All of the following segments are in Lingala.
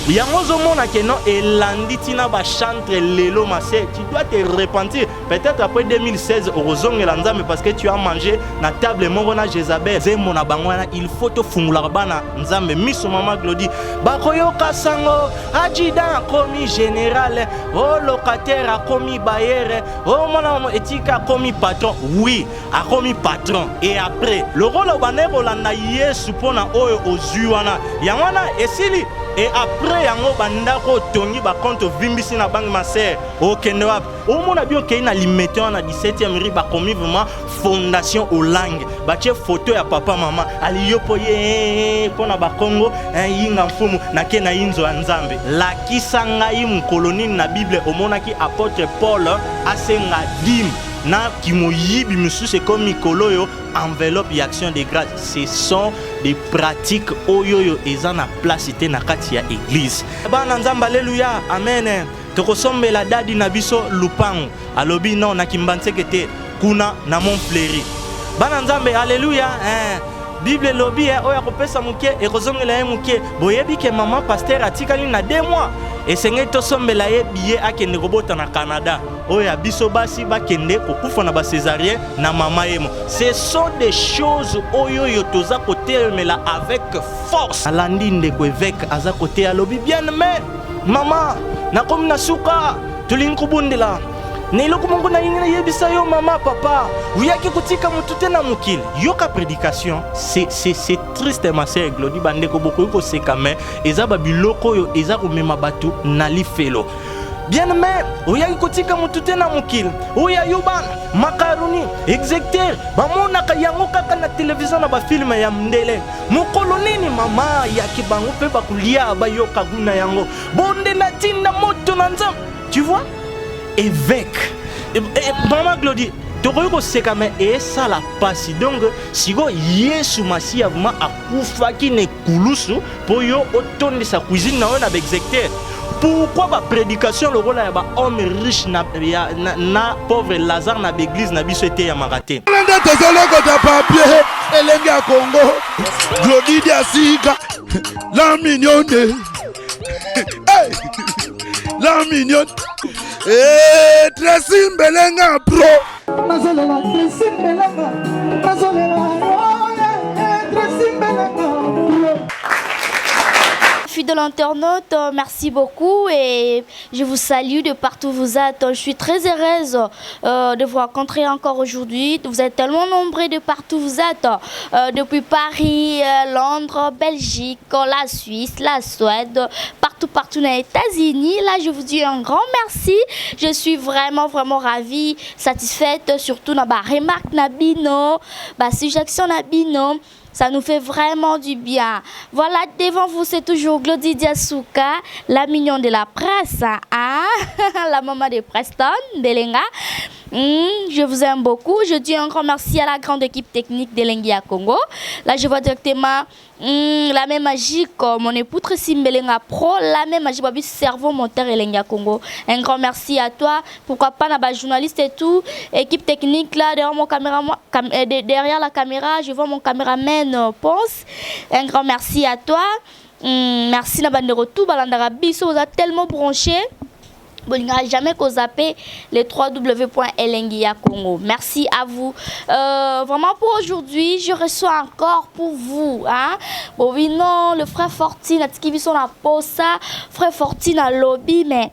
Yango zomona ke non elandi tina ba chantre lelo masé. Tu dois te repentir. Peut-être après 2016 orozongela nzambe parce que tu as mangé na table moko na Jézabel. Zemo na bangwana il faut te fungula bana nzambe miso mama Glody. Bakoyoka sango adjudant komi général, oh locataire a commis bailleur, oh mon étika a commis patron. Oui, a commis patron. Et après, le rôle au banner olanda yesu pona oyo ozuana. Yangwana esili. Et après, yango bandako tongi ba compte vimbisi na banque ma sœur. Okende wap. Au mon avion qui na limité na 17e rue ba commis vraiment fondation au langue. Ba tie photo ya papa maman. Ali yopoye pona ba Congo, yinga mfumu na ke na inzo nzambe. La kisanga yim colonie na Bible au monaki apôtre Paul asenga dim. Na kimoyibi musu c'est comme Mikoloyo enveloppe et action de grâce. Ce sont des pratiques oyoyo ezana placité na kati ya église. Bana nzamba alléluia amen. Tokosombe la dadi na biso lupango alobi non na kimbanseke kuna na Montfleury. Bana nzambe alléluia Bible lobby oya kopesa muke ekozongela ye muke boyebi ke maman pasteur atikali na 2 mois et senge to sombela ye billet akende kobota na Canada oya biso basi bakende kokufa na ba césarien na mama yemo. Ce sont des choses oyo toza kotelemela avec force. Alandi ndeko évêque aza kote alobi bien mais maman nakomi na suka tulinkubundela Neloko mongo na yini na yebisa yo mama papa uyaki kutika mutute na mukili yoka prédication c'est triste ma sœur Glody bandeko boko ko seka mais eza ba biloko yo eza ko mema batu na lifelo bien mais uyaki kutika mutute na mukili uya yuban makaroni exécuteur bamona ka yango kaka na télévision na ba film ya mndele mukolo nini mama yaki bango pe bakulia ba yoka guna yango bonde na tinda moto na nzam tu vois évêque maman Glody toko seka mais et ça la passe donc si go Yesu Masia vraiment akufaki ne kulusu pour yo otonde sa cuisine na na exécuteur. Pourquoi ba prédication le rôle ya ba homme riche na pauvre Lazare na l'église na biso était ya maraté. Nda tezole ko ta papier elenge ya Congo Glody dia sika la mignonne hey la mignonne Tracy Mbelenga pro. Nazolela Tracy Mbelenga. Nazolela Tracy Mbelenga pro. Fidèle internaute, merci beaucoup et je vous salue de partout où vous êtes. Je suis très heureuse de vous rencontrer encore aujourd'hui. Vous êtes tellement nombreux de partout où vous êtes. Depuis Paris, Londres, Belgique, la Suisse, la Suède, partout dans les États-Unis. Là, je vous dis un grand merci. Je suis vraiment ravie, satisfaite, surtout dans ma remarque Nabino, ma suggestion Nabino. Ça nous fait vraiment du bien. Voilà, devant vous, c'est toujours Glody Diasuka, la mignonne de la presse, hein? La maman de Preston, d'Elenga. Je vous aime beaucoup. Je dis un grand merci à la grande équipe technique d'Elengia Congo. Là, je vois directement la même magie comme mon époux Tracy Mbelenga Pro, la même magie pour cerveau monteur Elengia Congo. Un grand merci à toi. Pourquoi pas la journaliste et tout, équipe technique là derrière mon caméra, derrière la caméra, je vois mon caméraman Ponce. Un grand merci à toi. Merci na bande retour balandara biso, vous êtes tellement branchés. Bon, il n'y a jamais qu'au zapper les www.elengia Congo. Merci à vous. Vraiment pour aujourd'hui, je reçois encore pour vous. Hein? Bon, oui, non, le frère Fortine, qui vit son aposa, frère Fortine à lobby, mais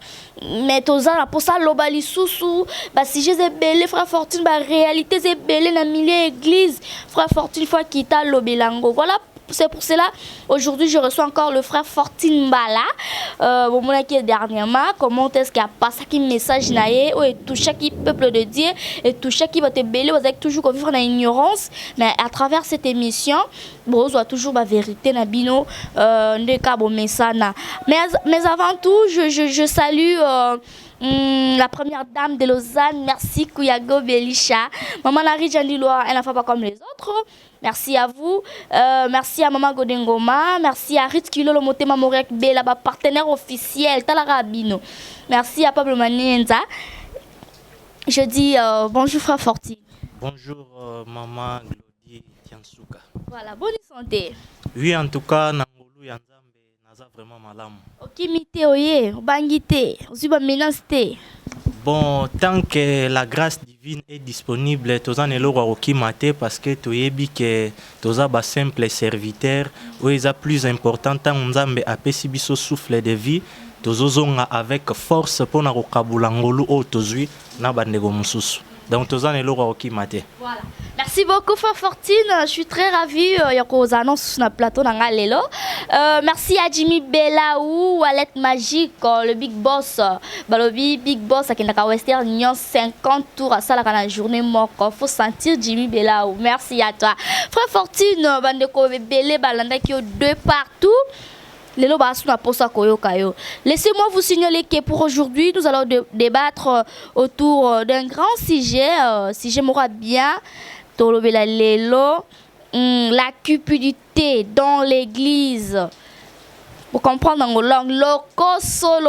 toza la posa lobali sousou. Bah, si j'ai belé, frère Fortine, bah, réalité, c'est belé dans le milieu église. Frère Fortine, il faut quitter lobby lango. Voilà. C'est pour cela, aujourd'hui, je reçois encore le frère Fortine Mbala. Bon, moi, qui est dernièrement, comment est-ce qu'il y a pas ça qui message naïe, et tout chaque peuple de Dieu, et tout chaque qui va te belé, vous avez toujours vivre dans l'ignorance. Mais à travers cette émission, bon, on voit toujours la vérité, Nabino, de Cabo Messana. Mais avant tout, je salue. La première dame de Lausanne, merci Kouyago Belisha. Maman Nari Jandiloa, elle n'a fait pas comme les autres. Merci à vous. Merci à Maman Godengoma. Merci à Ritz Kilo Lomotema Morek Bela, partenaire officiel, Talarabino. Merci à Pablo Manienza. Je dis bonjour frère Forti. Bonjour Maman Glody Diasuka. Voilà, bonne santé. Oui, en tout cas, Nangolu Yanzambe, toza vraiment malamu. Okimite oye, bangite, osuba menace. Bon, tant que la grâce divine est disponible, toza nelo okimate parce que toyebi que toza ba simple serviteur ou eza plus important tant nzambe apesi biso souffle de vie, tozozonga avec force pour na kokabula ngolu o tozwi na bandeko mususu. Donc toza nelo okimate. Voilà. Merci beaucoup Fortune, je suis très ravie de annoncer sur le plateau Lelo. Merci à Jimmy Belaou, Wallet Magique, le Big Boss. Balobi Big Boss qui n'a Western Union 50 tours à ça la journée moko. Faut sentir Jimmy Belaou. Merci à toi. Frère Fortune, bandeko belé balanda qui ont deux partout. Lelo basuna posa koyo kayo. Laissez-moi vous signaler que pour aujourd'hui, nous allons débattre autour d'un grand sujet, sujet m'aura bien. Tolobela lelo, la cupidité dans l'église. Pour comprendre en langue, lokoso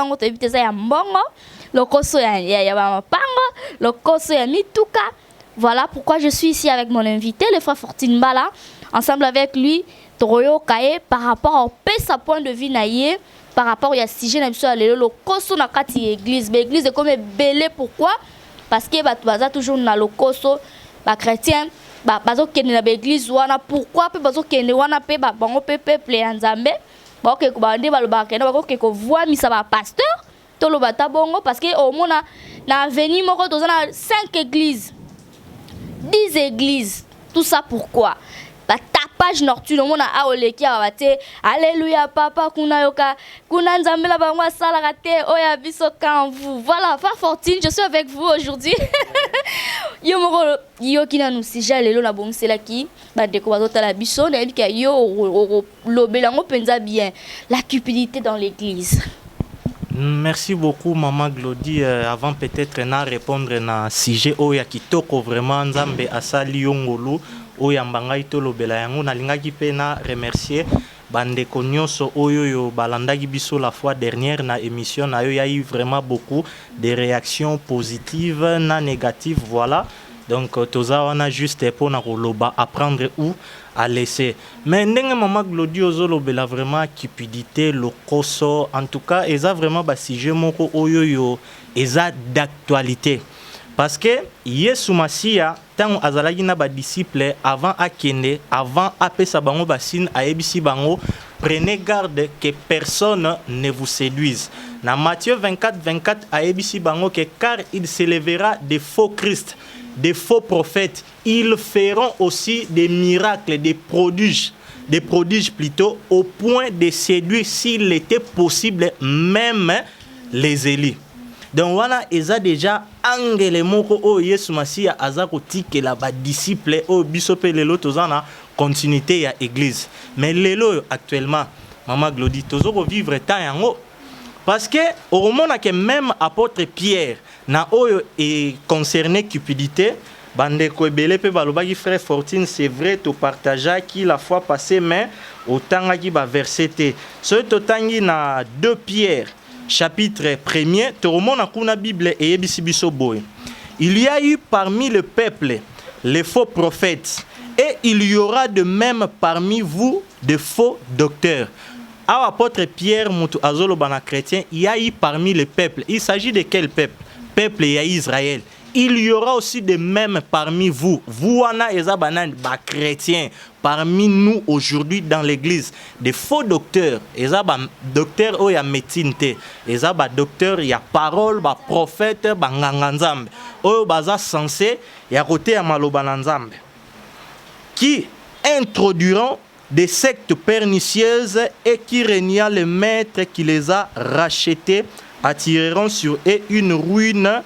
ngo te viteza ya mbongo, lokoso ya mapango, lokoso ya mituka. Voilà pourquoi je suis ici avec mon invité, le frère Fortune Mbala. Ensemble avec lui, Toroyo Kaye, par rapport au sa point de vue naïe, par rapport au sujet na biso lelo lokoso na kati église. L'église est comme belé, pourquoi? Parce que baza toujours na lokoso ba chrétien bazo kende na l'église wana, pourquoi pe bazo kende wana pe ba bango pe peuple ya Nzambe ba ke ko bande ba lo ba kende ba ke ko voir misa ba pasteur to lo bata bongo parce que au mona na avenue moko toza na 5 églises 10 églises, tout ça pourquoi? Ba tapage nocturne on a aoleki abate alléluia papa kuna yoka kuna Nzambe la bango sala raté oya biso quand vous. Voilà, Frère Fortune, je suis avec vous aujourd'hui. Yo moko yo kina nous sija lelo na bongsela ki ba deko bazota la biso na yebika yo lobelango penza bien la cupidité dans l'église. Merci beaucoup Maman Glody. Avant peut-être na répondre na sujet oya kitoko vraiment Nzambe asali yongolo oya mbangai to lobela yango nalingaki pe na remercier bandeko nyonso oyo yo balandaki biso la fois dernière na émission na yo y a eu vraiment beaucoup de réactions positives na négatives. Voilà, donc toza wana juste pour na koloba apprendre ou à laisser. Mais ndenge Maman Glody ozolobela vraiment cupidité lokoso, en tout cas eza vraiment ba sujet moko oyo yo eza d'actualité. Parce que Yesu Masia, tant azalaki na ba disciple avant akende, avant apesa bango basine ayebisi bango, prenez garde que personne ne vous séduise. Na Matthieu 24:24 ayebisi bango que car il s'élèvera des faux Christ, des faux prophètes, ils feront aussi des miracles, des prodiges plutôt, au point de séduire s'il était possible même les élus. Donc voilà, ils ont déjà angele moko o Yesu Masia azako tike la ba disciple o bisope lelo tozana continuité ya église. Mais lelo actuellement Maman Glody tozo vivre temps yango parce que au moment que même apôtre Pierre na oyo est concerné cupidité bande ko ebele pe balobaki frère Fortune, c'est vrai to partagea qui la fois passée mais autant ki ba verset te. So to tangi na 2 Pierre chapitre 1er, la Bible et il y a eu parmi le peuple les faux prophètes et il y aura de même parmi vous de faux docteurs. À apôtre Pierre, Moutou Azolo Bana chrétien, il y a eu parmi le peuple. Il s'agit de quel peuple? Peuple et Israël. Il y aura aussi de même parmi vous. Vous, Wana Ezabanan, chrétiens, parmi nous aujourd'hui dans l'église, des faux docteurs. Ezaba docteur ou ya médecine te. Ezaba docteur ya parole, ba prophète, ba nganganzambe. Oyo baza censé ya côté ya malobananzambe. Qui introduiront des sectes pernicieuses et qui renia le maître qui les a rachetés, attireront sur eux une ruine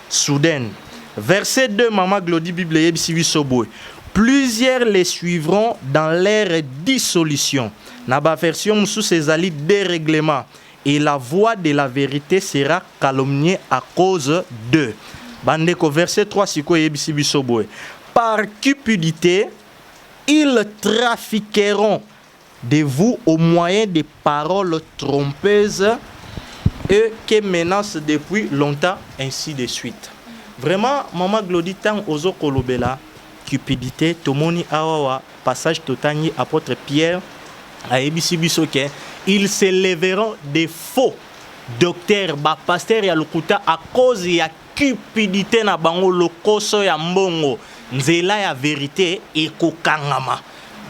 soudaine. Verset 2, Maman Glody Bible Yebisibi Soboy. Plusieurs les suivront dans leur dissolution. Naba version sous ces alliés dérèglement. Et la voix de la vérité sera calomniée à cause d'eux. Bandeko verset 3, Siko Yebisibi Soboy. Par cupidité, ils trafiqueront de vous au moyen des paroles trompeuses et qui menacent depuis longtemps, ainsi de suite. Vraiment, Maman Glody tant ozo kolobela cupidité tomoni awawa passage totani apôtre Pierre a ebisi biso ke ils se lèveront des faux docteurs, pasteur ya lokuta à cause ya cupidité na bango lokoso ya mbongo nzela ya vérité ekokangama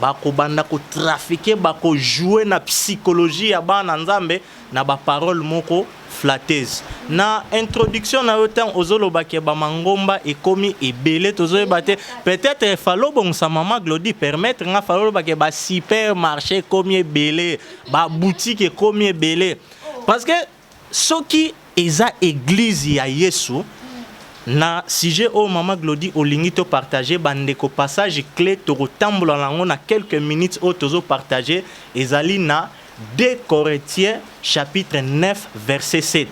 bakobanda ko trafiquer bako jouer na psychologie ya bana nzambe na ba parole moko flatteuse na introduction na yotan ozoloba ke ba mangomba ekomi ebele tozoyeba te peut-être falo bon sa mama Glody permettre nga falo ba ke ba supermarché komi ebele ba boutique ekomi ebele parce que soki eza église ya Yesu na sujet au mama Glody olingi to partager bandeko passage clé to kotambola nango na quelques minutes au tozo partager ezali na 2 Corinthiens chapitre 9 verset 7.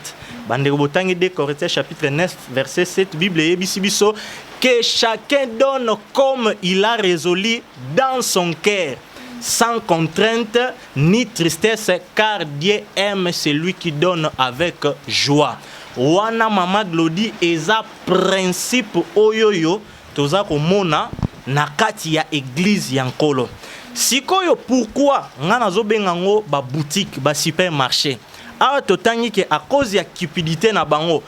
Bandeko botangi 2 Corinthiens chapitre 9 verset 7 Bible yebisi biso que chacun donne comme il a résolu dans son cœur sans contrainte ni tristesse car Dieu aime celui qui donne avec joie. Wana mama Glody eza principe oyoyo toza komona na kati ya église ya nkolo. Sikoyo pourquoi nga nazobenga ngo ba boutique ba supermarché awa totangi ke à cause ya cupidité na bango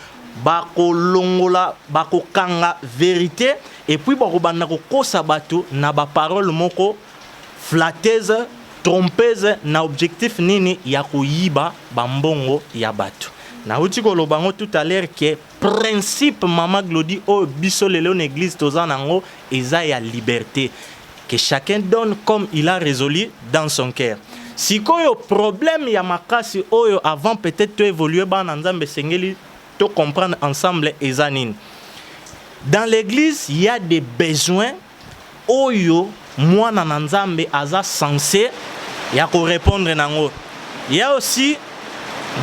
bakolongola bakokanga vérité et puis bakobanda kokosa bato na ba parole moko flatteuse trompeuse na objectif nini ya koyiba bambongo ya bato. Na uti koloba ngo tout à l'heure que principe mama Glody o biso lelo na église toza nango eza ya liberté que chacun donne comme il a résolu dans son cœur. Si koyo problème ya makasi oyo avant peut-être to évoluer ba na nzambe sengeli to comprendre ensemble ezanine. Dans l'église, il y a des besoins oyo mwana na nzambe aza censé ya ko répondre nango. Il y a aussi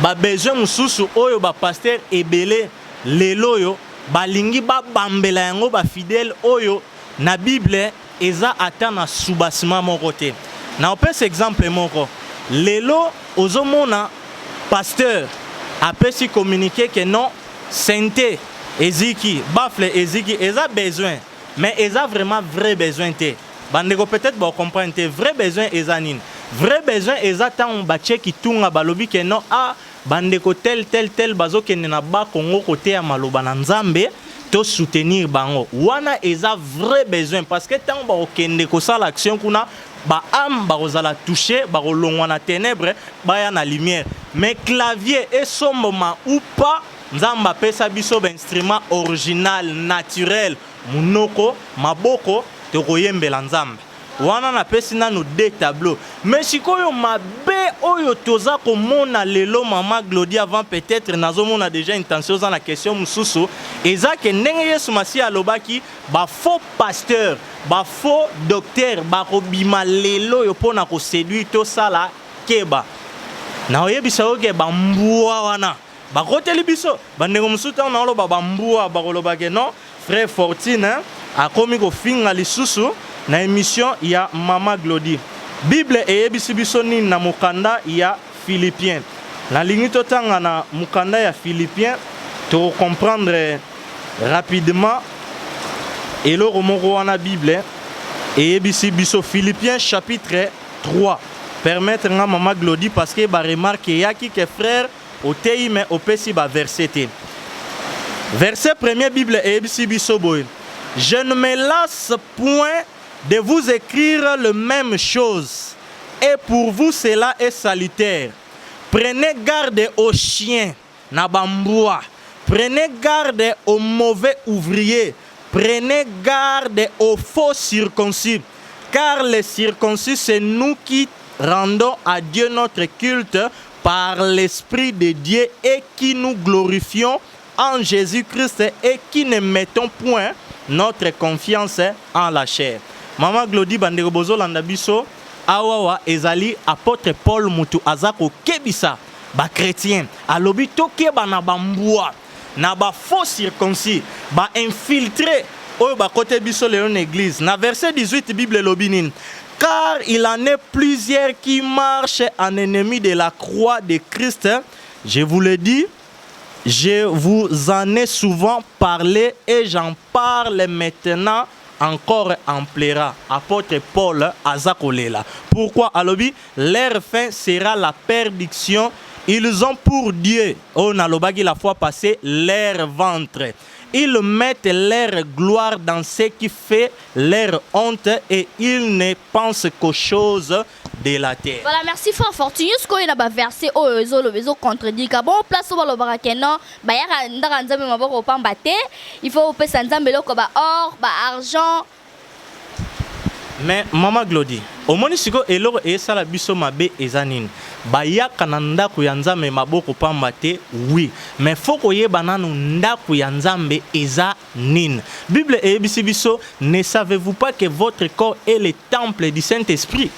ba besoin mususu oyo ba pasteur ebele lelo yo balingi ba bambela yango ba fidèle oyo na Bible eza ata na subasima moko te. Na opes exemple moko lelo ozomona pasteur apesi communiquer que non sainteté eziki bafle eziki eza besoin mais eza vraiment vrai besoin te. Bandeko peut-être ba comprendre te vrai besoin eza nini. Vrai besoin eza tant bache ki tunga balobi ke non a bandeko tel bazo kende na ba Congo côté ya maloba na nzambe to soutenir bango. Wana eza vrai besoin parce que tant ba okende ko sala action kuna ba am ba ozala toucher ba kolongwa na ténèbres ba ya na lumière. Mais clavier et somboma ou pas nzamba pesa biso ba instrument original naturel munoko maboko to koyembela nzambe. Wana na pesi nanu 2 tableaux. Mais sikoyo mabe oyo toza komona lelo mama Glody avant peut-être nazomona déjà intention za na question mususu eza ke ndenge Yesu Masi alobaki ba faux pasteur, ba faux docteur ba kobima lelo yo pona ko séduire to sala keba. Na oyebisa oke ba mbuwa wana. Ba koteli biso bandeko musuta na loba ba mbuwa ba koloba ke non frère Fortune akomi ko finga lisusu na émission ya mama Glody. Bible eyebisi biso nini na mukanda ya Philippiens. Na lingi totanga na mukanda ya Philippiens to comprendre rapidement eloko moko wana Bible eyebisi biso Philippiens chapitre 3. Permettre nga mama Glody parce que ba remarque yaki que frère otei mais opesi ba verset te. Verset premier Bible eyebisi biso boy. Je ne me lasse point de vous écrire le même chose, et pour vous cela est salutaire. Prenez garde aux chiens, nabamboua. Prenez garde aux mauvais ouvriers. Prenez garde aux faux circoncis, car les circoncis, c'est nous qui rendons à Dieu notre culte par l'Esprit de Dieu et qui nous glorifions en Jésus-Christ et qui ne mettons point notre confiance en la chair. Mama Glody bandeko bozo landa biso awawa ezali apôtre Paul mutu azako kebisa ba chrétien alobi tokeba na bambua na ba faux circoncis ba infiltré oyo ba côté biso le église na verset 18 Bible lobinin car il en est plusieurs qui marchent en ennemi de la croix de Christ. Je vous le dis, je vous en ai souvent parlé et j'en parle maintenant encore en plaira. Apôtre Paul Azakolela. Pourquoi alobi? Leur fin sera la perdition. Ils ont pour Dieu, on a l'obagi la fois passée, leur ventre. Ils mettent leur gloire dans ce qui fait leur honte et ils ne pensent qu'aux choses de la terre. Voilà, merci Frère Fortuné. Ce qu'on a un verset où ils ont contredit. Bon, place où le barakeno, il faut payer sanzambe loko ba or, ba argent. Mais Maman Glody, au moins si ko eloro e sala biso mabe ezanin. Baya kananda kuyanzambe maboko pambate, oui. Mais faut ko yeba nanu ndaku yanzambe ezanin. Bible e biso, ne savez-vous pas que votre corps est le temple du Saint-Esprit?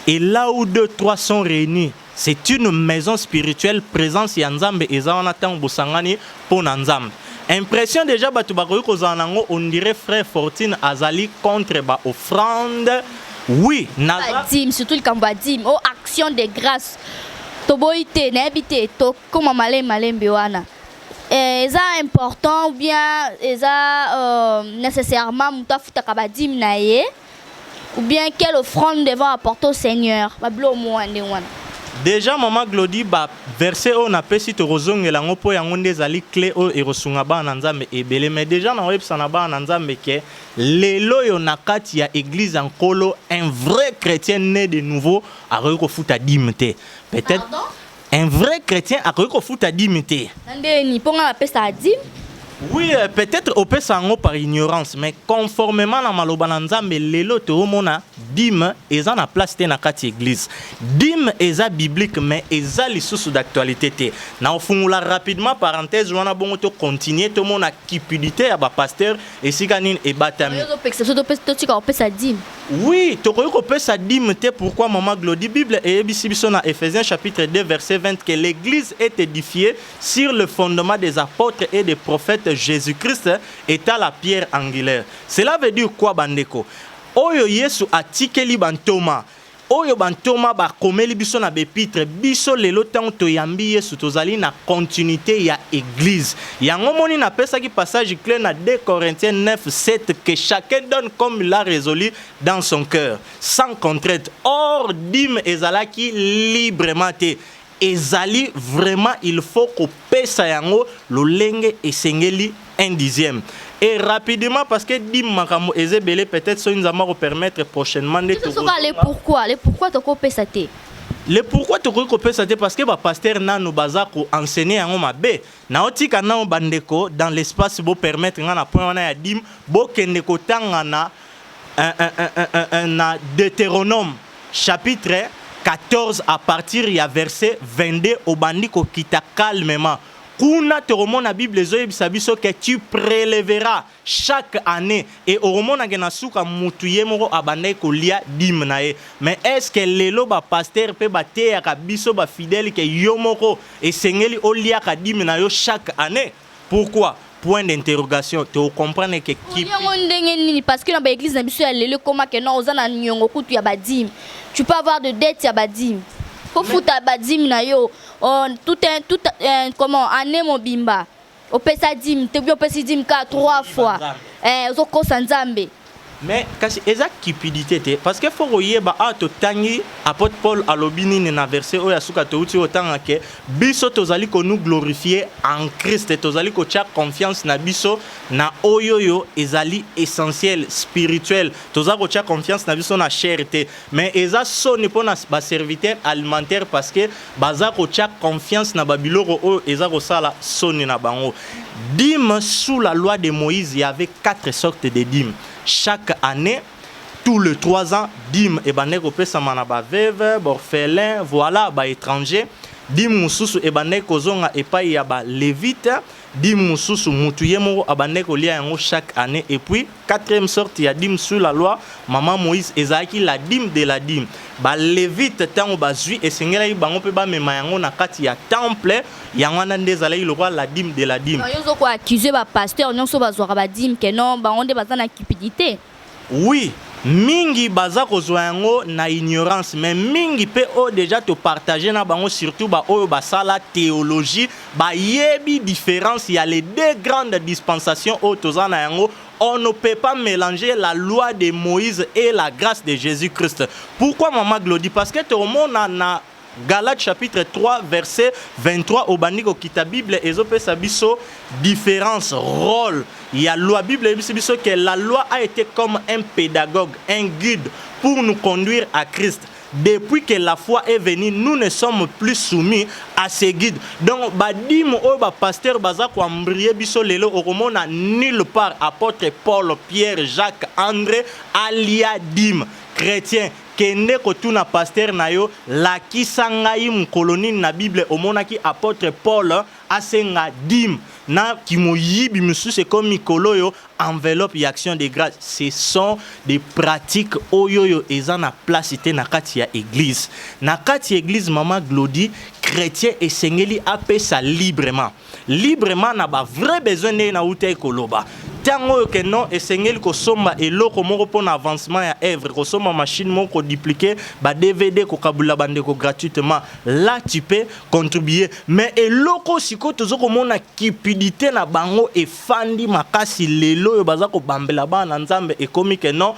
Et là où 2, 3 sont réunis, c'est une maison spirituelle, présence yanzambe ezawana tang bosangani pour nanzambe. Impression déjà, on dirait frère Fortune Azali contre ba offrande. Oui, Nadim, surtout le Kambadim, oh action de grâce. Toboite, n'habite, to comme malem bewana. C'est important ou bien c'est nécessairement mutafuta kabadim naye ou bien quelle offrande devant apporter au Seigneur. Bablo mo ande wana. Déjà, Maman Glody, verset on a pesi to rozong elango po yango ndezali clé o erosunga ba nanzambe ebele. Mais déjà na websana ba nanzambe ke lelo yo nakati ya église en kolo un vrai chrétien né de nouveau a reko futa dimte. Peut-être un vrai chrétien a reko futa dimte. Nande ni ponga la pesa dim. Oui, peut-être au pesango par ignorance, mais conformément à maloba nanzambe lelo te omona dim eza na place te na kati église. Dim eza biblique mais eza lisusu d'actualité te. Na ofungula rapidement parenthèse wana bongo to continuer to mona cupidité ya ba pasteur esika nini ebatami. Oui, to ko pesa dim te pourquoi Maman Glody Bible et biso na Ephésiens chapitre 2 verset 20 que l'église est édifiée sur le fondement des apôtres et des prophètes. Jésus-Christ est à la pierre angulaire. Cela veut dire quoi, bandeko? Oyo Yesu atikeli bantoma. Oyo bantoma ba komeli biso na bepitre biso lelo tango toyambi Yesu tozali na continuité ya église. Yango moni na pesa ki passage clé na 2 Corinthiens 9:7 que chacun donne comme il a résolu dans son cœur, sans contrainte. Or dim ezalaki librement te. Ezali vraiment il faut qu'on pesa yango lolenge esengeli 1/10. Et rapidement parce que dim makamo ezebele peut-être so nzama ko permettre prochainement de tout. Le pourquoi to ko pesa te? Le pourquoi to ko pesa te parce que ba pasteur nanu bazako enseigner yango mabe. Na otika na bandeko dans l'espace bo permettre ngana point wana ya dim bo kende ko tangana na Deutéronome chapitre 14 à partir du verset 22 au bandiko kita calmement. Kuna te remona la Bible zoyebisabiso que tu prélèveras chaque année et au remona gena suka mutuye moko abandai ko lia dim nae. Mais est-ce que lelo ba pasteur pe ba te ya biso ba fidèle que yo moko et sengeli o lia ka dim na yo chaque année? Pourquoi? Point d'interrogation. Tu comprends que qui parce que dans l'église na biso ya lelo koma que non ozana nyongo kutu ya badim. Tu peux avoir de dettes ya badim. Faut fouta badim na yo. Tout comment année mon bimba. Au pesa dim, te bio pesa dim 3 fois. Ozoko sanzambe. Mais kasi exact cupidité te parce que faut royeba a to tangi apôtre Paul alobini na verset o ya suka to uti otanga ke biso tozali ko nous glorifier en Christ tozali ko tia confiance na biso na oyoyo ezali essentiel spirituel tozali ko tia confiance na biso na charité mais eza soni pona ba serviteur alimentaire parce que baza ko tia confiance na babiloko o eza ko sala soni na bango. Dîme sous la loi de Moïse il y avait 4 sortes de dîmes. Chaque année, tous les 3 ans, dîme et baneko pesa manaba veuve, orphelin, voilà, ba étranger. Dîme mususu e baneko zonga epai ya ba lévite, dîme mususu mutuye moko abaneko lia yango chaque année. Et puis 4e sorte ya dîme sous la loi, maman Moïse ezaki la dîme de la dîme. Ba lévite tango bazui esengela bango pe ba mema yango na kati ya temple yango na ndezala le roi la dîme de la dîme. Yo ko accuser ba pasteur nyonso bazwa ba dîme que non ba onde bazana cupidité. Oui, mingi baza kozwa yango na ignorance mais mingi pe o déjà te partager na bango surtout ba oyo basala théologie ba yebi différence il y a les 2 grandes dispensations o tozana yango on ne peut pas mélanger la loi de Moïse et la grâce de Jésus-Christ. Pourquoi Maman Glody? Parce que tout le monde a Galates chapitre 3 verset 23 au baniko kita Bible ezope sabiso différence rôle. Il y a loi Bible sabiso que la loi a été comme un pédagogue, un guide pour nous conduire à Christ. Depuis que la foi est venue, nous ne sommes plus soumis à ces guides. Donc, badim o ba pasteur baza ko ambrier biso lelo okomona nulle part apôtre Paul, Pierre, Jacques, André, alia dim chrétien. Kende kotuna pasteur na yo la kisangai mkoloni na Bible omonaki apôtre Paul asenga dim na kimoyibi musu c'est comme mikolo yo enveloppe et action de grâce. Ce sont des pratiques oyoyo ezana placité na kati ya église. Na kati église Maman Glody chrétien et sengeli apesa librement. Librement na ba vrai besoin na uta ekoloba. Tango que non esengeli ko somba eloko moko pour avancement ya œuvre ko somba machine moko dupliquer ba DVD ko kabula bande ko gratuitement là tu peux contribuer mais eloko siko tozoko mona cupidité na bango e fandi makasi lelo yo baza ko bambela bana nzambe e komi que non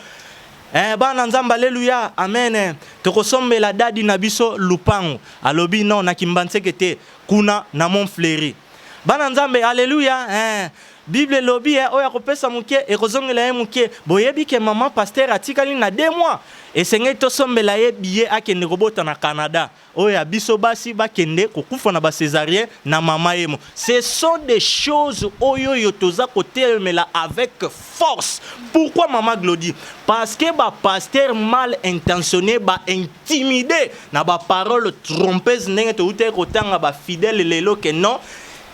bana nzamba alléluia amen tokosombela dadi na biso lupango alobi non na kimbanse te kuna na mon fleuri bana nzambe alléluia Bible lobby oya kopesa muke e kozongela ye muke boyebi ke maman pasteur atikali na 2 mois et sengeli to sombela ye billet akende kobota na Canada oya biso basi bakende kokufa na ba césarien na mama yemo. Ce sont des choses oyo yo toza kotelemela avec force. Pourquoi Maman Glody? Parce que ba pasteur mal intentionné ba intimidé na ba parole trompeuse ndenge to ute kotanga ba fidèle lelo que non.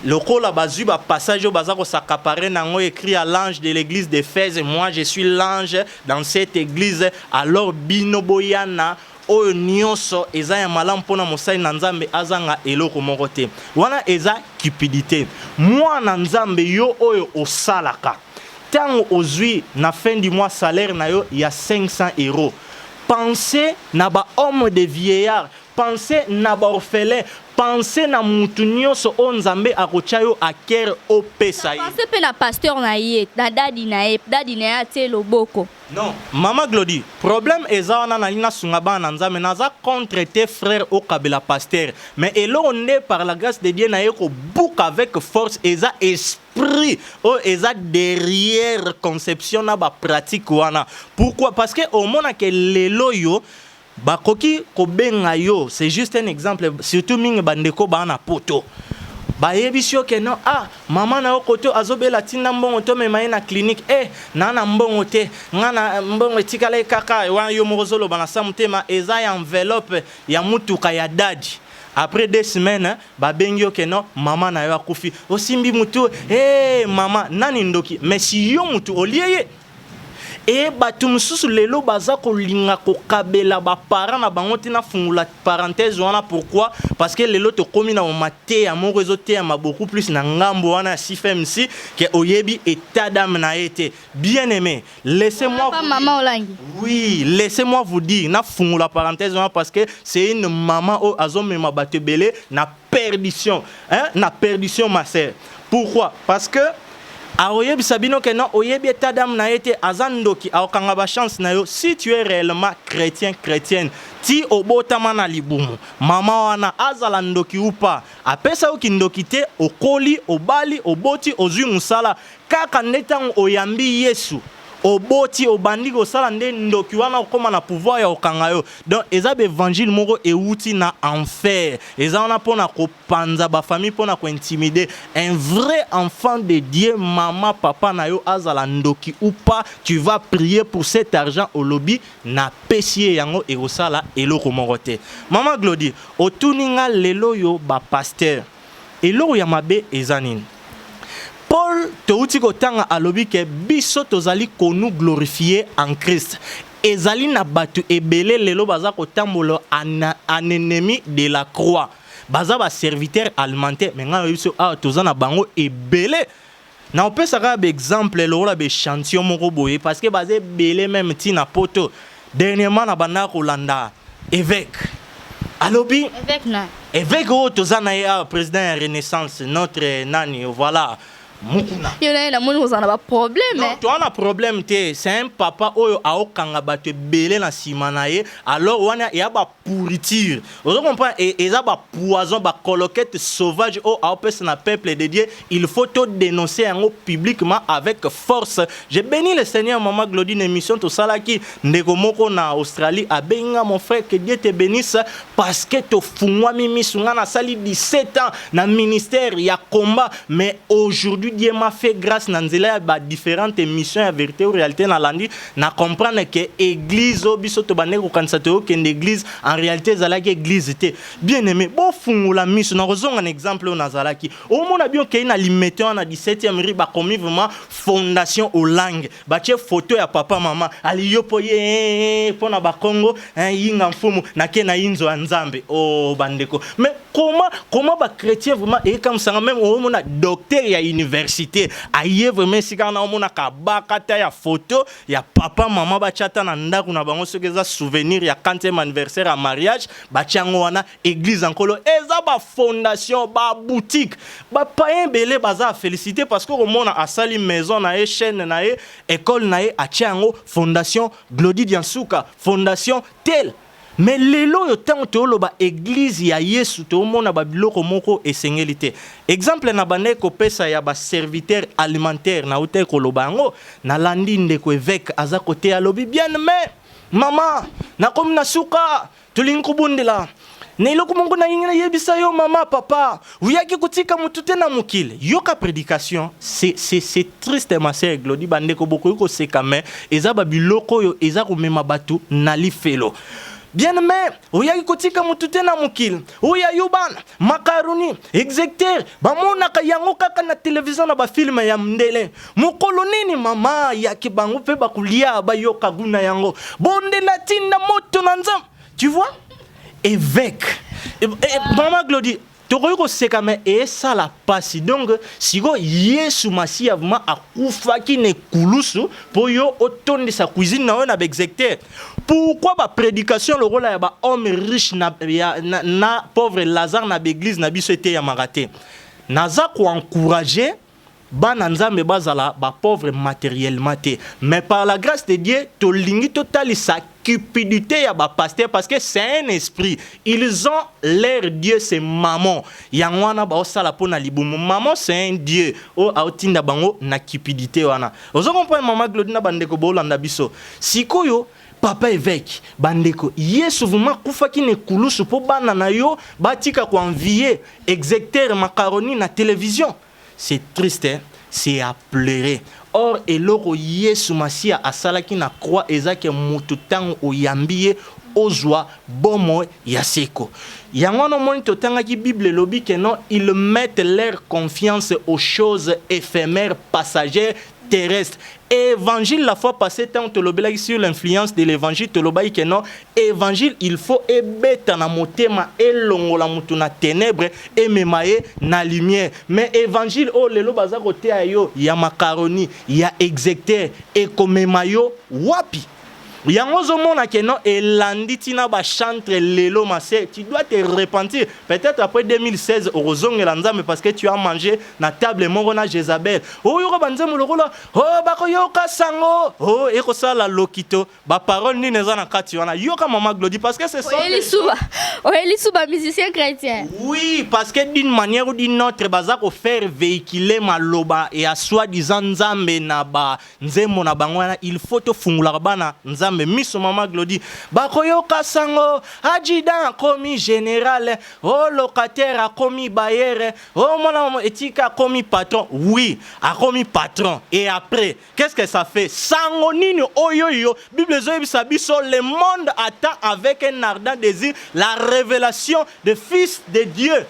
Le col a basu ba passage au bazar s'accaparer nango écrit à l'ange de l'église d'Éphèse. Moi je suis l'ange dans cette église. Alors bino boyana o nyonso eza ya malam pona mosai na nzambe azanga eloko moko te. Wana eza cupidité. Moi na nzambe yo oyo osalaka. Tango ozui na fin du mois salaire na yo il y a 500 €. Pensez na ba homme de vieillard, pensez na ba orphelin. Pensez na mutu nyonso o nzambe akotia yo akere o pesa ye. Pensez pe na pasteur na ye, na dadi na ye te loboko. Non, Maman Glody, problème eza wana na lina sunga bana nzambe naza contre tes frères au kabela pasteur. Mais elo ne par la grâce de Dieu na ye ko book avec force eza esprit o eza derrière conception na ba pratique wana. Pourquoi? Parce que au mona ke lelo yo bakoki kobenga yo, c'est juste un exemple, surtout mingi bandeko bana poto. Bayebisio ke non maman na okoto azobela tinda mbongo to memaye na clinique na mbongo te ngana mbongo tikale kaka wa yo mozolo bana samutema eza ya enveloppe ya mutuka ya dadi. Après 2 semaines babengio ke non maman na yo akufi osimbi mutu maman nani ndoki mais si yo mutu olieye et batu mususu lelo baza kolinga kokabela ba parents na bango tina fungula parenthèse wana. Pourquoi? Parce que lelo to komi na mate ya moko ezote ya beaucoup plus na ngambo wana si femsi que oyebi état d'âme na été. Bien aimé, laissez-moi maman olangi. Oui, laissez-moi vous dire na fungula parenthèse wana parce que c'est une maman o azomema batebele na perdition, na perdition ma sœur. Pourquoi? Parce que Aoyebi sabino que non oyebi état d'âme na été azandoki aokanga ba chance na yo. Si tu es réellement chrétienne ti obotama na libumu mama wana azala ndoki ou pas apesa oki ndoki te okoli obali oboti ozwi musala kaka netango oyambi Yesu oboti obandi ko sala nde ndoki wana okoma na pouvoir ya okanga yo. Donc eza be évangile moko euti na enfer eza wana pona ko panza ba famille pona ko intimider un vrai enfant de Dieu. Maman papa na yo azala ndoki ou pas tu vas prier pour cet argent au lobby na pesie yango e osala eloko moko te. Maman Glody otuninga lelo yo ba pasteur eloko ya mabe ezanini. Paul touti kotanga alobi ke biso tozali ko nous glorifier en Christ. Ezali na batu ebele lelo baza kotambolo en ennemi de la croix. Baza ba serviteur alimentaire mais nga biso tozana bango ebele. Na opesa ka exemple lo la be chantion moko boye parce que bazé belé même tina poto. Dernièrement na banda kolanda évêque. Alobi évêque na. Évêque o tozana ya président ya Renaissance notre nani voilà. mukuna. Il y en a qui ont un problème. Non, tu as un problème, c'est un papa oyo aokanga bate belé na simanaye, alors wana ya ba pourriture. Vous comprenez, et ça ba poison, ba coloquette sauvage au aopes na peuple de Dieu, il faut tout dénoncer en publiquement avec force. J'ai béni le Seigneur maman Glodine émission tout ça là qui ndeko moko na Australie a benga mon frère que Dieu te bénisse parce que to fungwa mimi sunga na sali 17 ans na ministère ya combat, mais aujourd'hui Dieu m'a fait grâce na nzela ya ba différentes émissions ya vérité ou réalité na landi na comprendre que église obiso to bane ko kanisa to que l'église en réalité zalaki église te bien aimé bon fungula miso na kozonga un exemple na zalaki au mona bien que na limité na 17e ri ba commis vraiment fondation au langue ba tie photo ya papa maman ali yopoye pona ba Congo yinga mfumu na ke na inzo nzambe oh bandeko mais comment ba chrétien vraiment et comme ça même au mona docteur ya université aye vraiment sika na mona ka bakata ya photo ya papa maman ba chata na ndaku na bango soki eza souvenir ya 40e anniversaire à mariage ba tiango wana église ankolo eza ba fondation ba boutique ba payen belé baza féliciter parce que mona asali maison na chaîne na école na a tiango fondation Glody Diansuka fondation tel. Mais lelo yo tanto loba église ya Yesu to mona ba biloko moko esengeli. Exemple na bane ko pesa ya ba serviteur alimentaire na hotel ko lobango na landi ndeko évêque aza côté ya lobi bien mais mama na comme na suka tulinkubundela ne iloko mongo na yingina yebisa yo mama papa uyaki kutika mutute na mukile yoka prédication c'est triste ma sœur Glody bandeko boko ko seka mais eza ba biloko yo eza ko mema batu na lifelo. Bien mais oyaki kotika mutute na mukil oya yubana makaroni exécuteur bamona ka yango kaka na télévision na ba film ya mndele mukolo nini mama ya kibango pe bakulia ba yoka guna yango bonde na tinda moto na nzam tu vois évêque maman Glody Toko seka me et ça la passe donc si go Yesu Masi vraiment akufa ki ne kulusu pour yo autonne sa cuisine na on avec exécuteur. Pourquoi ba prédication le rôle ya ba homme riche na pauvre Lazare na l'église na biso était ya marate. Naza ko encourager bana nzambe bazala ba pauvre matériellement mais par la grâce de Dieu to lingi total sa cupidité ya ba pasteur parce que c'est un esprit ils ont leur Dieu c'est maman yangwana ba osala pona libumu maman c'est un Dieu o autinda bango na cupidité wana ozo comprendre maman Glody na bandeko bolanda biso sikoyo papa évêque bandeko Yesu vraiment kufa ki ne kulusu po bana na yo batika ko envier exécuteur macaroni na télévision. C'est triste, hein? C'est à pleurer. Or, eloko Yesu Masia asalaki na croix ezake mututango oyambie ozwa bomo yaseko. Yangono moni totanga ki Bible lobi que non, ils mettent leur confiance aux choses éphémères, passagères, terrestres. Évangile la fois passée tant te lobelaki sur l'influence de l'évangile te lobai que non évangile il faut ebeta na motema elongola mutu na ténèbres et memaye na lumière mais évangile oh lelo baza kote ayo ya macaroni ya exécuteur et komemayo wapi yango zomona que non elandi tina ba chantre lelo masé tu dois te repentir peut-être après 2016 au rozongela nzambe parce que tu as mangé na table mongo na Jézabel oh yoko banzemo lokola oh bako yoka sango oh eko sala lokito ba parole ni neza na kati wana yoka maman Glody parce que c'est ça Elisuba musicien chrétien oui parce que d'une manière ou d'une autre baza ko faire véhiculer maloba et à soi-disant nzambe na ba nzemo na bangwana il faut to fungula bana nzambe mais miso maman Glody bakoyoka sango adjudant commis général oh locataire a commis bailleur oh mon éthique a commis patron oui a commis patron et après qu'est-ce que ça fait sango nini oyoyo Bible zo biso le monde attend avec un ardent désir la révélation de fils de Dieu.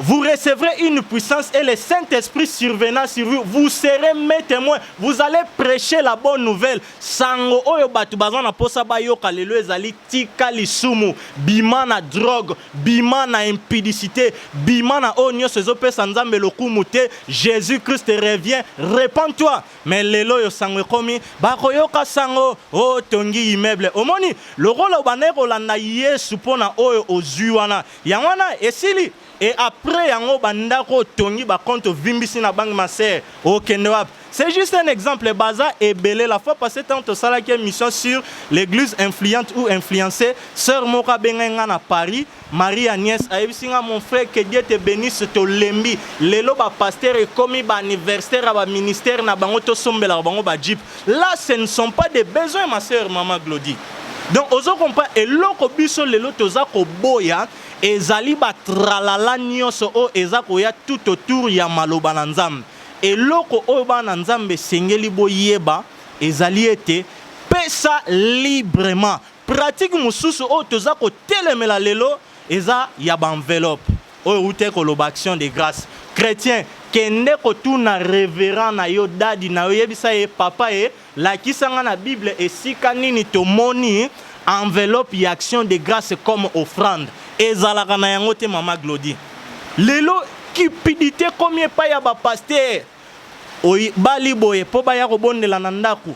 Vous recevrez une puissance et le Saint-Esprit survenant sur vous. Vous serez mes témoins. Vous allez prêcher la bonne nouvelle. Sango oyo batu bazana posa bayoka lelo ezali tika lisumu. Bima na drogue, bima na impudicité, bima na onyo sezo pesa nzambe lokumu te. Jésus-Christ revient. Répands-toi. Mais lelo yo sango komi bakoyoka sango o tongi immeuble. Omoni le rôle obaneko la na Yesu pona oyo ozuwana. Yangwana esili et après yango bandako tongi ba compte vimbisi na banque maser okendewap. C'est juste un exemple. Baza et Belé, la fois passée, tant que ça, qui est mission sur l'église influente ou influencée, Sœur Mora Bengenga à Paris, Marie-Agnès, Aïbsinga, mon frère, que Dieu te bénisse, te lembi. Lelo, ba pasteur, et commis, ba anniversaire, ba ministère, na bango, to sombela, bango, ba jeep. Là, ce ne sont pas des besoins, ma sœur, maman Glody. Donc, ozo compa, et loko biso, lelo, toza ko boya, et zali ba tralala nyoso, o, ezako ya tout autour, ya maloba nanzam. Et loko oba na nzambe sengeli boyeba ezali ete pesa librement pratique mususu o toza ko telemela lelo eza ya ba enveloppe o ute ko loba action de grâce chrétien kende ko tuna révérend na yo dadi na yo yebisa ye papa e la kisanga na bible esika nini to moni enveloppe ya action de grâce comme offrande ezalaka na yango te mama Glody lelo cupidité combien pas ya ba pasteur oi bali boye po ba ya kobondela na ndaku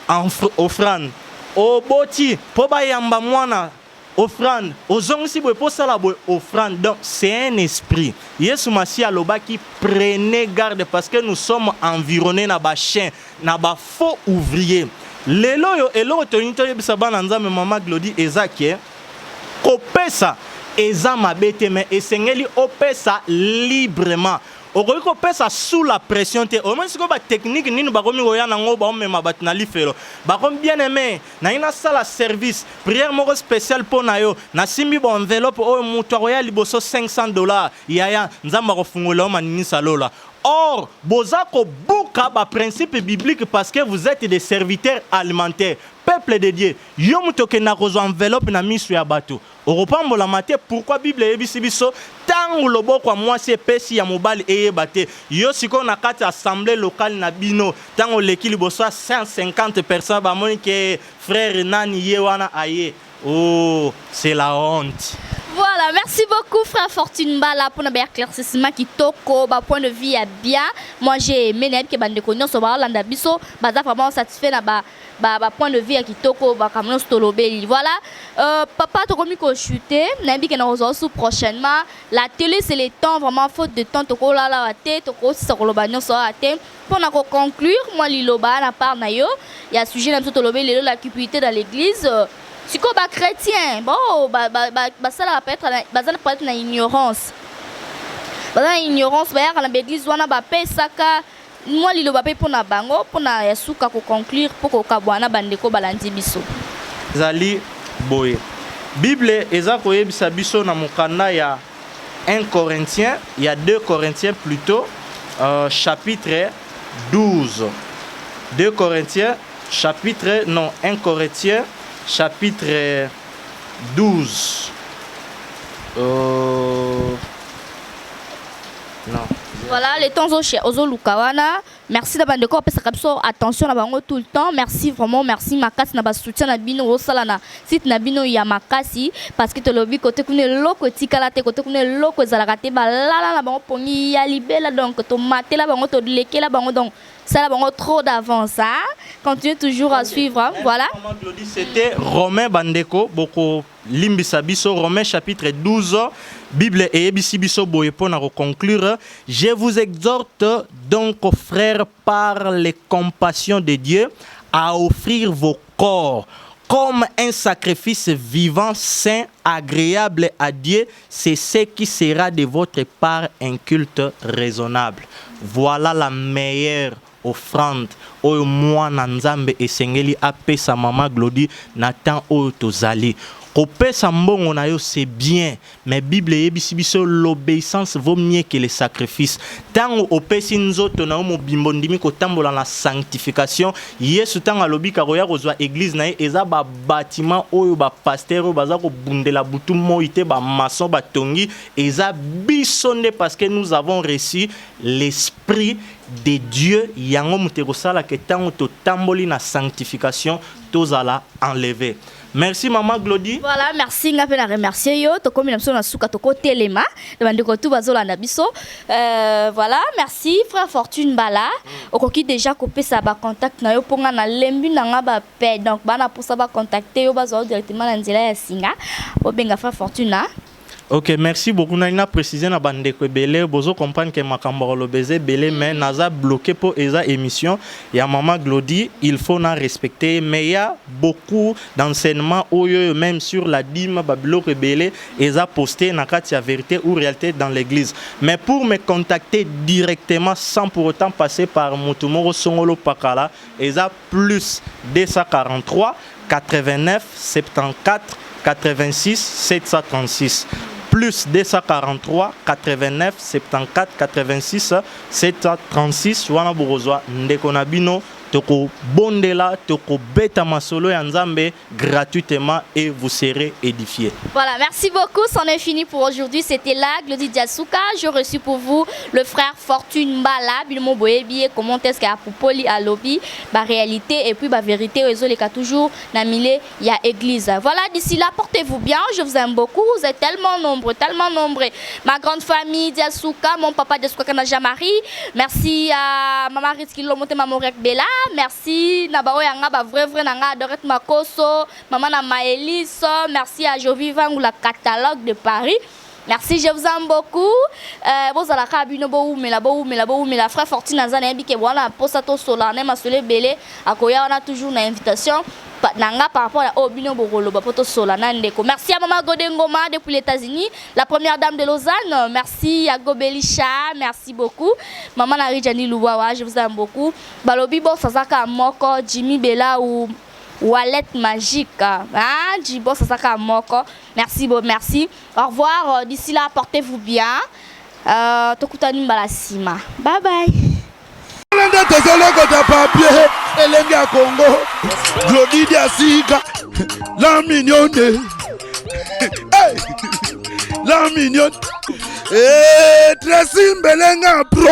en offrande oboti po ba yamba mwana offrande ozongisi boye po sala boye offrande. Donc c'est un esprit. Yesu Masi aloba qui prenez garde parce que nous sommes environnés na ba chien na ba faux ouvrier lelo yo elo to nito yebisa bana nzambe mama Glody ezaki kopesa eza mabete mais esengeli opesa librement okoki kopesa sous la pression te omoni sikoyo batechnique nini bakomi koya nango baomema bato na lifelo bakomi bien aimé nayi nasala service prière moko spéciale mpo na yo nasimbi baenveloppe oyo moto akoya liboso $500 yaya nzambe akofungola yo maninisa lola. Or, boza ko buka ba principe biblique parce que vous êtes des serviteurs alimentaires. Peuple de Dieu, yo mutoke na kozo enveloppe na misu ya bato. Oropambola mate pourquoi Bible ebisi biso tangu loboko mwasi pesi ya mobali eyebate. Yo siko na kati assemblée locale na bino tango leki liboso 150 personnes ba moni ke frère nani ye wana aye. Oh, c'est la honte. Voilà, merci beaucoup frère Fortune Mbala pour notre éclaircissement qui toko, bah point de vue est bien. Moi j'ai aimé que bande connaissance sur Barlanda Bisso, bah vraiment satisfait na bah point de vue qui toko, bah comme nous stolobeli. Voilà, papa toko mi ko chuter, n'imbi que nous reçoit prochainement. La télé c'est le temps vraiment faute de temps toko là la tête, toko si sur le bagnon sur la tête. Pour nous conclure, moi liloba na part na yo, il y a sujet na stolobeli la cupidité dans l'église. Si vous êtes chrétien, bon, ça peut être une ignorance. Une ignorance, l'église doit avoir saka. Moi, je vais pour na bango, pour na yasuka ko conclure, pour ko kabwana bandeko balandi biso. Zali boye. Bible eza ko yebisa biso na mukanda ya 1 Corinthiens, il y a 2 Corinthiens plutôt, chapitre 12. 2 Corinthiens, chapitre, non, 1 Corinthiens. Chapitre 12. Non. Voilà, les temps aux Lukawana. Merci d'avoir de attention à tout le temps. Merci vraiment, merci Makasi na soutien na bino au salana. Site na bino ya Makasi parce que te lobi côté kune loko tikala te côté kune loko zalakate ba la la bango pongi ya libela donc to maté la bango to leke la bango donc ça la bango trop d'avance hein. Continuez toujours à suivre hein. Voilà. C'était Romain Bandeko beaucoup limbisa biso Romains chapitre 12 Bible et ebisi biso boye pour na conclure. Je vous exhorte donc frères par les compassions de Dieu à offrir vos corps comme un sacrifice vivant, saint, agréable à Dieu, c'est ce qui sera de votre part un culte raisonnable. Voilà la meilleure offrande oyo mwana nzambe esengeli apesa mama Glody na temps oyo tozali. Kopesa mbongo na yo c'est bien, mais Bible yebisi biso l'obéissance vaut mieux que les sacrifices. Tango opesi nzoto na mo bimbondimi ko tambola na sanctification, Yesu tango alobi ka roya kozwa église na ye eza ba bâtiment oyo ba pasteur oyo baza ko bundela butu moite ba maçon ba tongi eza bisonde parce que nous avons reçu l'esprit de Dieu yango muteko sala ke tango to tamboli na sanctification tozala enlever. Merci maman Glody. Voilà, merci nga pe na remercier yo to komi na biso na suka to ko telema de bandeko tu bazola na biso. Voilà, merci frère Fortune Mbala. Okoki déjà copier ça ba contact na yo ponga na lembi na nga ba pe donc bana pour ça ba contacter yo bazo directement na nzela ya singa. Obenga frère Fortune na. Ok, merci beaucoup. Naina précisé na bande ko belé bozo comprendre que makambo lo baiser belé mais naza bloqué pour esa émission. Il y a maman Glody, il faut na respecter mais il y a beaucoup d'enseignements même sur la dîme bablo rebelle esa posté na katia vérité ou réalité dans l'église. Mais pour me contacter directement sans pour autant passer par Mutumoro Songolo Pakala, esa plus 243 89 74 86 736 plus 243 89 74 86 736 wana borozwa ndeko na bino toko bondela toko beta masolo ya nzambe gratuitement et vous serez édifiés. Voilà, merci beaucoup, c'en est fini pour aujourd'hui. C'était là Glody Diasuka. Je reçus pour vous le frère Fortune Mbala, Bilmo Boyebi, comment est-ce qu'il y a pour Poli à lobby, la réalité et puis la vérité, les cas toujours namilé, il y a église. Voilà, d'ici là, portez-vous bien, je vous aime beaucoup, vous êtes tellement nombreux, tellement nombreux. Ma grande famille Diasuka, mon papa Diasuka Kanajamari, merci à Maman Ritski Lomote Mamorek Bella. Merci Nabao Yanga ba vrai nanga Doret Makoso, maman na Maëlys, merci à Jovivan ou la catalogue de Paris. Merci, je vous aime beaucoup. Vous allez cabine mais la frère Fortune Azana Bike voilà pour ça to solane masole belé akoya on a toujours une invitation nanga par rapport à Obino Borolo bapoto solana ndeko. Merci à maman Godengoma depuis les États-Unis, la première dame de Lausanne. Merci à Gobelisha, merci beaucoup. Maman Narijani Louwawa, je vous aime beaucoup. Balobi bo sasaka moko Jimmy Bella ou Wallet magique. Hein? Jibo sasaka moko. Merci, merci. Au revoir. D'ici là, portez-vous bien. Tokutani Mbalasima. Bye bye. Elenga Congo, Glody Diasuka, la mignonne, la mignonne, Tracy Mbelenga pro.